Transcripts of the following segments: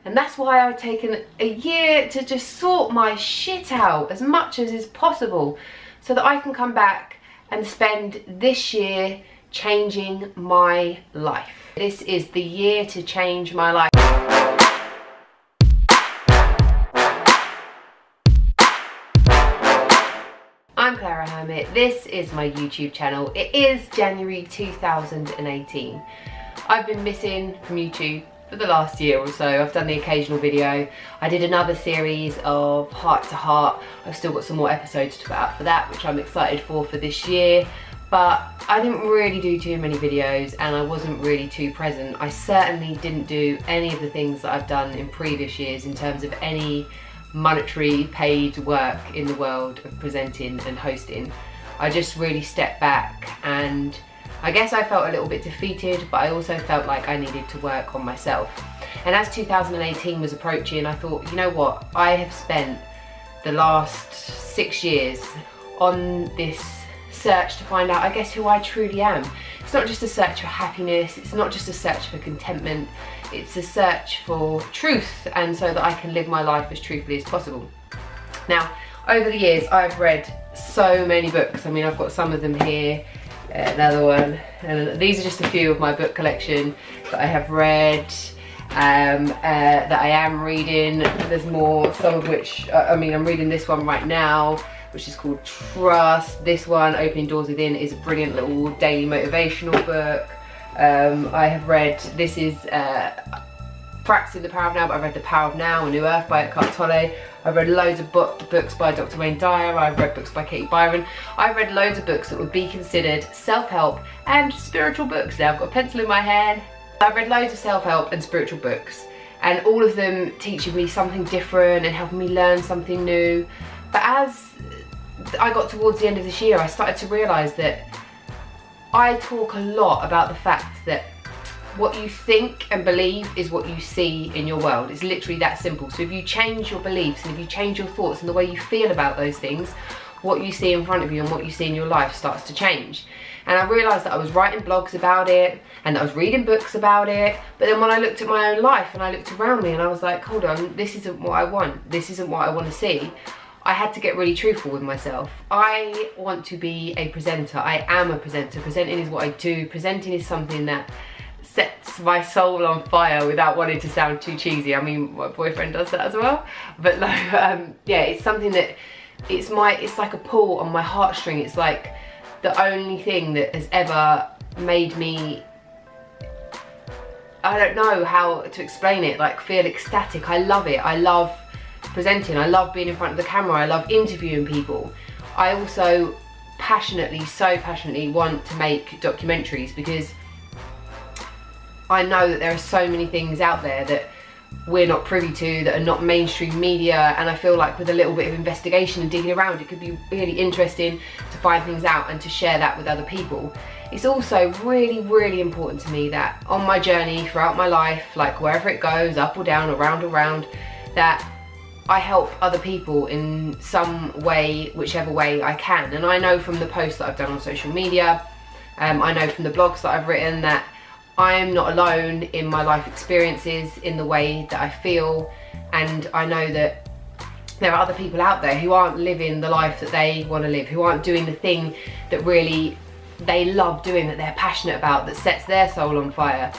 And that's why I've taken a year to just sort my shit out as much as is possible, so that I can come back and spend this year changing my life. This is the year to change my life. I'm Clara Hermit, this is my YouTube channel. It is January 2018. I've been missing from YouTube for the last year or so. I've done the occasional video. I did another series of Heart to Heart. I've still got some more episodes to put out for that, which I'm excited for this year. But I didn't really do too many videos and I wasn't really too present. I certainly didn't do any of the things that I've done in previous years in terms of any monetary paid work in the world of presenting and hosting. I just really stepped back, and I guess I felt a little bit defeated, but I also felt like I needed to work on myself. And as 2018 was approaching, I thought, you know what, I have spent the last 6 years on this search to find out, I guess, who I truly am. It's not just a search for happiness, it's not just a search for contentment, it's a search for truth, and so that I can live my life as truthfully as possible. Now, over the years, I've read so many books. I mean, I've got some of them here, another one, and these are just a few of my book collection that I have read, that I am reading. There's more, some of which, I mean, I'm reading this one right now, which is called Trust. This one, Opening Doors Within, is a brilliant little daily motivational book. I have read, this is Practicing the Power of Now, but I've read The Power of Now, A New Earth by Eckhart Tolle. I've read loads of books by Dr. Wayne Dyer. I've read books by Katie Byron. I've read loads of books that would be considered self-help and spiritual books. Now I've got a pencil in my hand. I've read loads of self-help and spiritual books, and all of them teaching me something different and helping me learn something new. But as I got towards the end of this year, I started to realise that I talk a lot about the fact that what you think and believe is what you see in your world. It's literally that simple. So if you change your beliefs and if you change your thoughts and the way you feel about those things, what you see in front of you and what you see in your life starts to change. And I realised that I was writing blogs about it and I was reading books about it, but then when I looked at my own life and I looked around me and I was like, hold on, this isn't what I want. This isn't what I want to see. I had to get really truthful with myself. I want to be a presenter. I am a presenter. Presenting is what I do. Presenting is something that sets my soul on fire without wanting to sound too cheesy. I mean, my boyfriend does that as well. But no, yeah, it's something that, it's like a pull on my heartstring. It's like the only thing that has ever made me, I don't know how to explain it, like feel ecstatic. I love it. I love presenting. I love being in front of the camera. I love interviewing people. I also passionately, so passionately want to make documentaries, because I know that there are so many things out there that we're not privy to, that are not mainstream media, and I feel like with a little bit of investigation and digging around, it could be really interesting to find things out and to share that with other people. It's also really, really important to me that on my journey throughout my life, like wherever it goes, up or down, around or round, that I help other people in some way, whichever way I can. And I know from the posts that I've done on social media, I know from the blogs that I've written, that I am not alone in my life experiences, in the way that I feel, and I know that there are other people out there who aren't living the life that they want to live, who aren't doing the thing that really they love doing, that they're passionate about, that sets their soul on fire.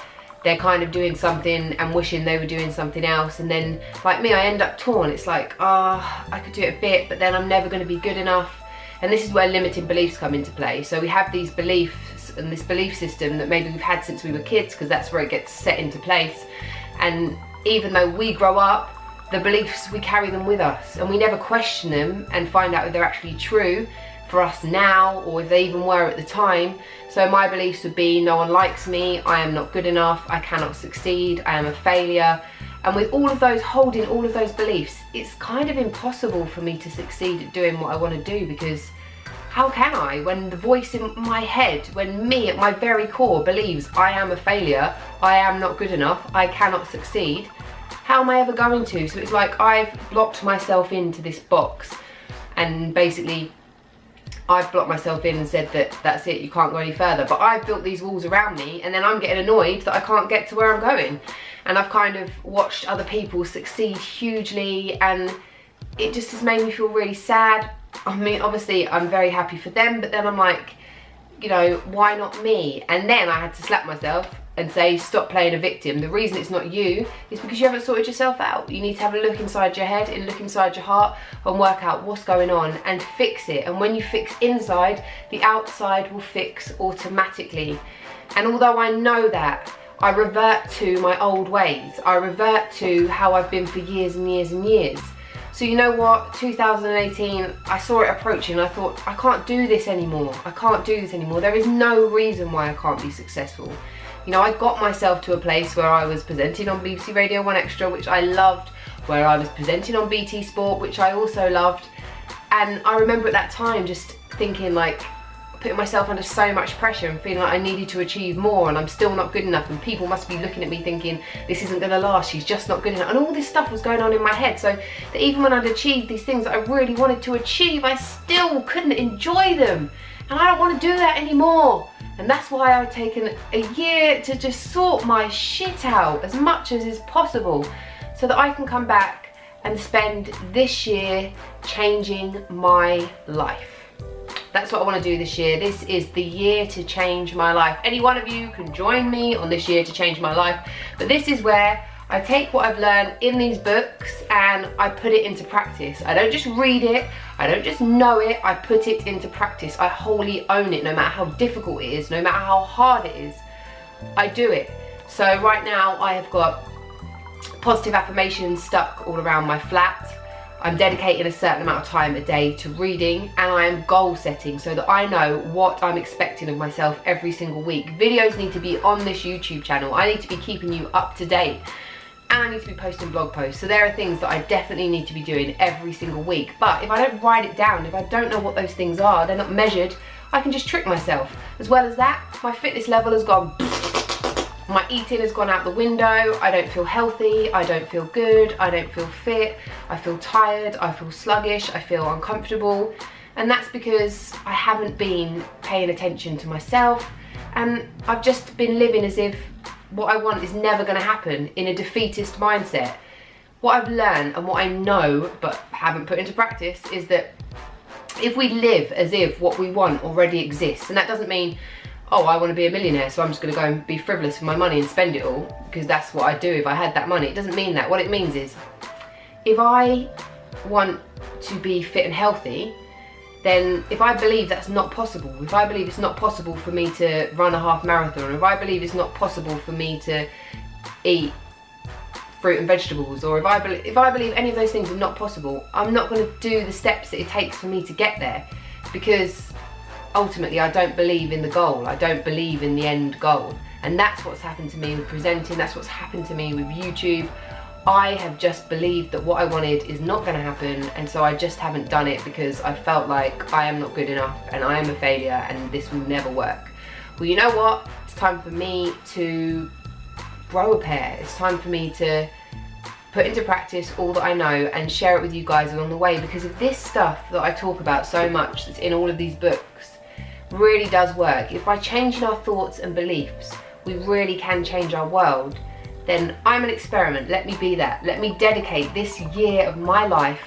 They're kind of doing something and wishing they were doing something else, and then, like me, I end up torn. It's like, I could do it a bit, but then I'm never going to be good enough. And this is where limiting beliefs come into play. So we have these beliefs and this belief system that maybe we've had since we were kids, because that's where it gets set into place. And even though we grow up, the beliefs, we carry them with us, and we never question them and find out if they're actually true for us now, or if they even were at the time. So my beliefs would be, no one likes me, I am not good enough, I cannot succeed, I am a failure. And with all of those, holding all of those beliefs, it's kind of impossible for me to succeed at doing what I want to do, because how can I, when the voice in my head, when me at my very core believes I am a failure, I am not good enough, I cannot succeed, how am I ever going to? So it's like I've blocked myself into this box, and basically I've blocked myself in and said that that's it, you can't go any further. But I've built these walls around me, and then I'm getting annoyed that I can't get to where I'm going. And I've kind of watched other people succeed hugely, and it just has made me feel really sad. I mean, obviously I'm very happy for them, but then I'm like, you know, why not me? And then I had to slap myself and say, stop playing a victim. The reason it's not you is because you haven't sorted yourself out. You need to have a look inside your head and look inside your heart and work out what's going on and fix it. And when you fix inside, the outside will fix automatically. And although I know that, I revert to my old ways. I revert to how I've been for years and years and years. So you know what, 2018, I saw it approaching and I thought, I can't do this anymore. I can't do this anymore. There is no reason why I can't be successful. You know, I got myself to a place where I was presenting on BBC Radio 1 Extra, which I loved, where I was presenting on BT Sport, which I also loved. And I remember at that time just thinking, like, putting myself under so much pressure and feeling like I needed to achieve more and I'm still not good enough, and people must be looking at me thinking, this isn't gonna last, she's just not good enough. And all this stuff was going on in my head, so that even when I'd achieved these things that I really wanted to achieve, I still couldn't enjoy them. And I don't want to do that anymore. And that's why I've taken a year to just sort my shit out as much as is possible, so that I can come back and spend this year changing my life. That's what I want to do this year. This is the year to change my life. Any one of you can join me on this year to change my life. But this is where I take what I've learned in these books and I put it into practice. I don't just read it, I don't just know it, I put it into practice. I wholly own it, no matter how difficult it is, no matter how hard it is, I do it. So right now I have got positive affirmations stuck all around my flat. I'm dedicating a certain amount of time a day to reading, and I am goal setting so that I know what I'm expecting of myself every single week. Videos need to be on this YouTube channel. I need to be keeping you up to date, and I need to be posting blog posts. So there are things that I definitely need to be doing every single week. But if I don't write it down, if I don't know what those things are, they're not measured, I can just trick myself. As well as that, my fitness level has gone. My eating has gone out the window. I don't feel healthy, I don't feel good, I don't feel fit, I feel tired, I feel sluggish, I feel uncomfortable. And that's because I haven't been paying attention to myself, and I've just been living as if what I want is never gonna happen, in a defeatist mindset. What I've learned and what I know but haven't put into practice is that if we live as if what we want already exists, and that doesn't mean, oh, I want to be a millionaire, so I'm just going to go and be frivolous with my money and spend it all, because that's what I'd do if I had that money. It doesn't mean that. What it means is, if I want to be fit and healthy, then if I believe that's not possible, if I believe it's not possible for me to run a half marathon, if I believe it's not possible for me to eat fruit and vegetables, or if I believe any of those things are not possible, I'm not going to do the steps that it takes for me to get there, because ultimately I don't believe in the goal, I don't believe in the end goal. And that's what's happened to me with presenting, that's what's happened to me with YouTube. I have just believed that what I wanted is not going to happen, and so I just haven't done it because I felt like I am not good enough and I am a failure and this will never work. Well, you know what? It's time for me to grow a pair. It's time for me to put into practice all that I know and share it with you guys along the way, because if this stuff that I talk about so much that's in all of these books really does work, if by changing our thoughts and beliefs we really can change our world, then I'm an experiment. Let me be that. Let me dedicate this year of my life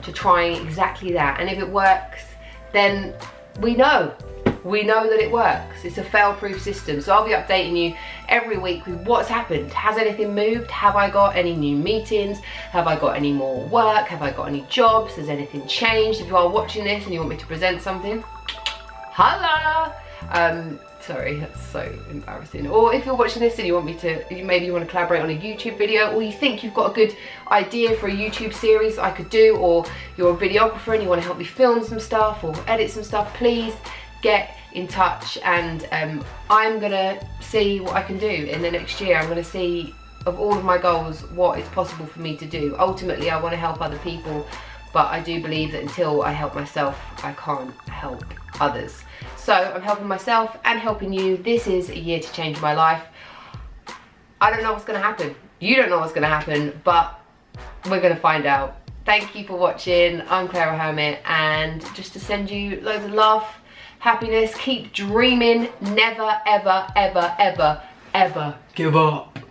to trying exactly that. And if it works, then we know that it works. It's a fail-proof system. So I'll be updating you every week with what's happened. Has anything moved? Have I got any new meetings? Have I got any more work? Have I got any jobs? Has anything changed? If you are watching this and you want me to present something, holla! Sorry, that's so embarrassing. Or if you're watching this and you want me to, maybe you want to collaborate on a YouTube video, or you think you've got a good idea for a YouTube series I could do, or you're a videographer and you want to help me film some stuff or edit some stuff, please get in touch, and I'm gonna see what I can do in the next year. I'm gonna see, of all of my goals, what is possible for me to do. Ultimately, I want to help other people, but I do believe that until I help myself, I can't help others. So I'm helping myself and helping you. This is a year to change my life. I don't know what's gonna happen. You don't know what's gonna happen, but we're gonna find out. Thank thank you for watching. I'm Clara Hermit, and just to send you loads of love, happiness, keep dreaming, never, ever, ever, ever, ever give up.